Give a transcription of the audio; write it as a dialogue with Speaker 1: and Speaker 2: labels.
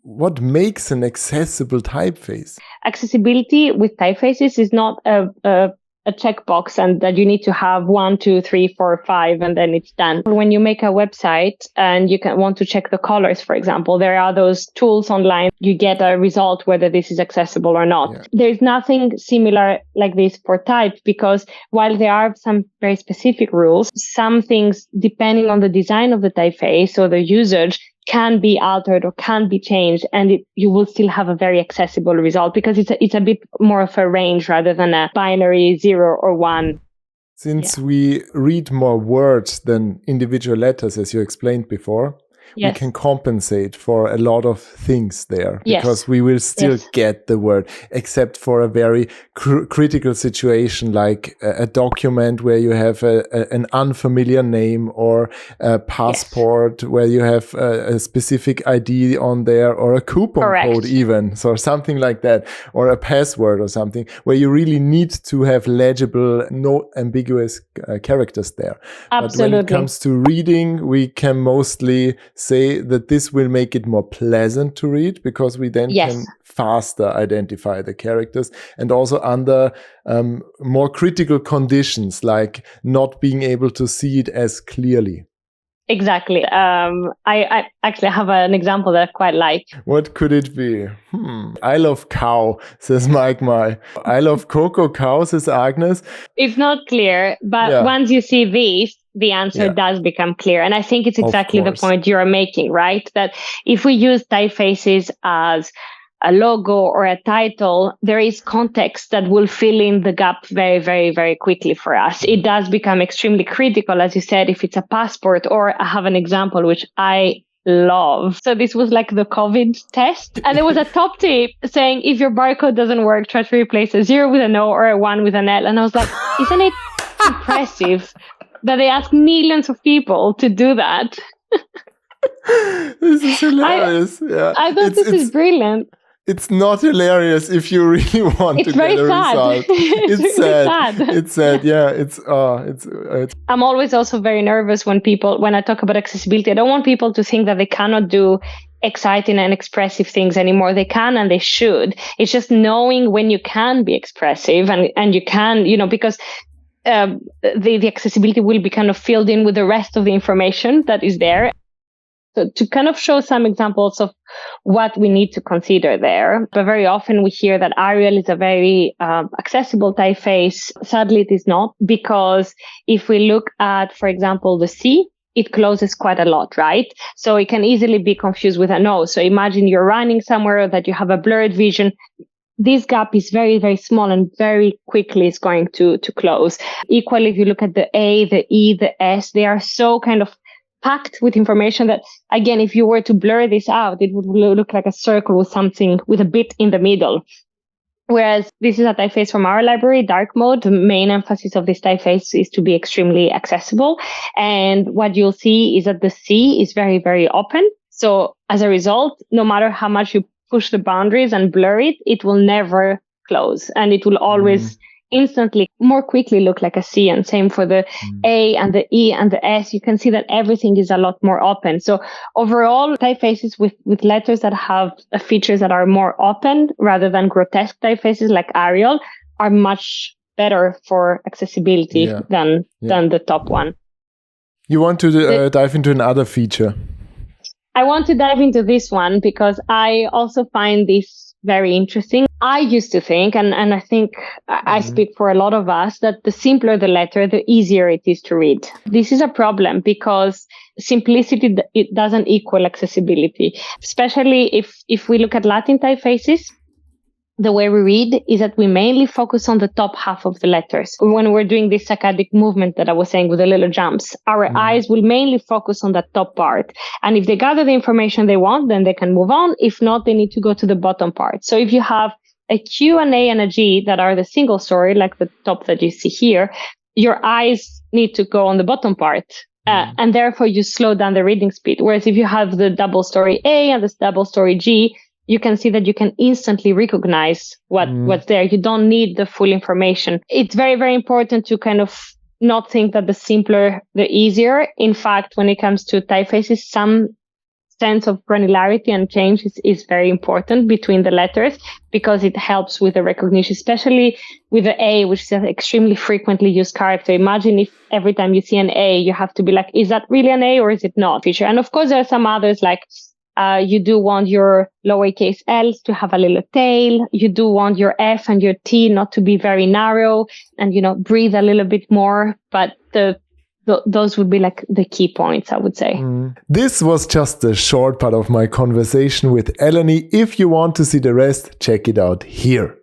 Speaker 1: what makes an accessible typeface?
Speaker 2: Accessibility with typefaces is not a checkbox and that you need to have 1, 2, 3, 4, 5, and then it's done. When you make a website and you want to check the colors, for example, there are those tools online. You get a result whether this is accessible or not. Yeah. There's nothing similar like this for type, because while there are some very specific rules, some things, depending on the design of the typeface or the usage, can be altered or can be changed, and you will still have a very accessible result, because it's a bit more of a range rather than a binary 0 or 1.
Speaker 1: Since we read more words than individual letters, as you explained before, we can compensate for a lot of things there, because we will still get the word, except for a very critical situation like a document where you have an unfamiliar name, or a passport where you have a specific ID on there, or a coupon code even, so something like that, or a password or something where you really need to have legible, no ambiguous characters there.
Speaker 2: Absolutely.
Speaker 1: But when it comes to reading, we can mostly say that this will make it more pleasant to read, because we then can faster identify the characters, and also under more critical conditions, like not being able to see it as clearly.
Speaker 2: Exactly. I actually have an example that I quite like.
Speaker 1: What could it be? I love cow, says Mike Mai. I love cocoa cow, says Agnes.
Speaker 2: It's not clear, but once you see this, the answer does become clear. And I think it's exactly the point you're making, right? That if we use typefaces as a logo or a title, there is context that will fill in the gap very, very, very quickly for us. It does become extremely critical, as you said, if it's a passport, or I have an example which I love. So this was like the COVID test. And there was a top tip saying, if your barcode doesn't work, try to replace a 0 with an O or a 1 with an L. And I was like, isn't it impressive that they ask millions of people to do that?
Speaker 1: This is hilarious.
Speaker 2: I thought this is brilliant.
Speaker 1: It's not hilarious if you really want to get a result. It's sad. It's sad. Yeah. It's.
Speaker 2: I'm always also very nervous when I talk about accessibility. I don't want people to think that they cannot do exciting and expressive things anymore. They can and they should. It's just knowing when you can be expressive and you can, because the accessibility will be kind of filled in with the rest of the information that is there. So to kind of show some examples of what we need to consider there. But very often we hear that Arial is a very accessible typeface. Sadly, it is not, because if we look at, for example, the C, it closes quite a lot, right? So it can easily be confused with an O. So imagine you're running somewhere that you have a blurred vision. This gap is very, very small and very quickly is going to close. Equally, if you look at the A, the E, the S, they are so kind of packed with information that, again, if you were to blur this out, it would look like a circle with something with a bit in the middle. Whereas this is a typeface from our library, dark mode. The main emphasis of this typeface is to be extremely accessible. And what you'll see is that the C is very, very open. So as a result, no matter how much you push the boundaries and blur it, it will never close. And it will always instantly more quickly look like a C. And same for the A and the E and the S. You can see that everything is a lot more open. So overall, typefaces with letters that have features that are more open rather than grotesque typefaces like Arial are much better for accessibility than the top one.
Speaker 1: You want to dive into another feature?
Speaker 2: I want to dive into this one because I also find this very interesting. I used to think, and I think I speak for a lot of us, that the simpler the letter, the easier it is to read. This is a problem because simplicity, it doesn't equal accessibility, especially if we look at Latin typefaces. The way we read is that we mainly focus on the top half of the letters. When we're doing this saccadic movement that I was saying with the little jumps, our eyes will mainly focus on that top part. And if they gather the information they want, then they can move on. If not, they need to go to the bottom part. So if you have a Q, an A, and a G that are the single story, like the top that you see here, your eyes need to go on the bottom part. And therefore you slow down the reading speed. Whereas if you have the double story A and the double story G, you can see that you can instantly recognize what's there. You don't need the full information. It's very, very important to kind of not think that the simpler, the easier. In fact, when it comes to typefaces, some sense of granularity and change is very important between the letters, because it helps with the recognition, especially with the A, which is an extremely frequently used character. Imagine if every time you see an A, you have to be like, is that really an A or is it not? Feature. And of course, there are some others, like you do want your lowercase L's to have a little tail. You do want your F and your T not to be very narrow and, breathe a little bit more. But those would be like the key points, I would say.
Speaker 1: This was just a short part of my conversation with Eleni. If you want to see the rest, check it out here.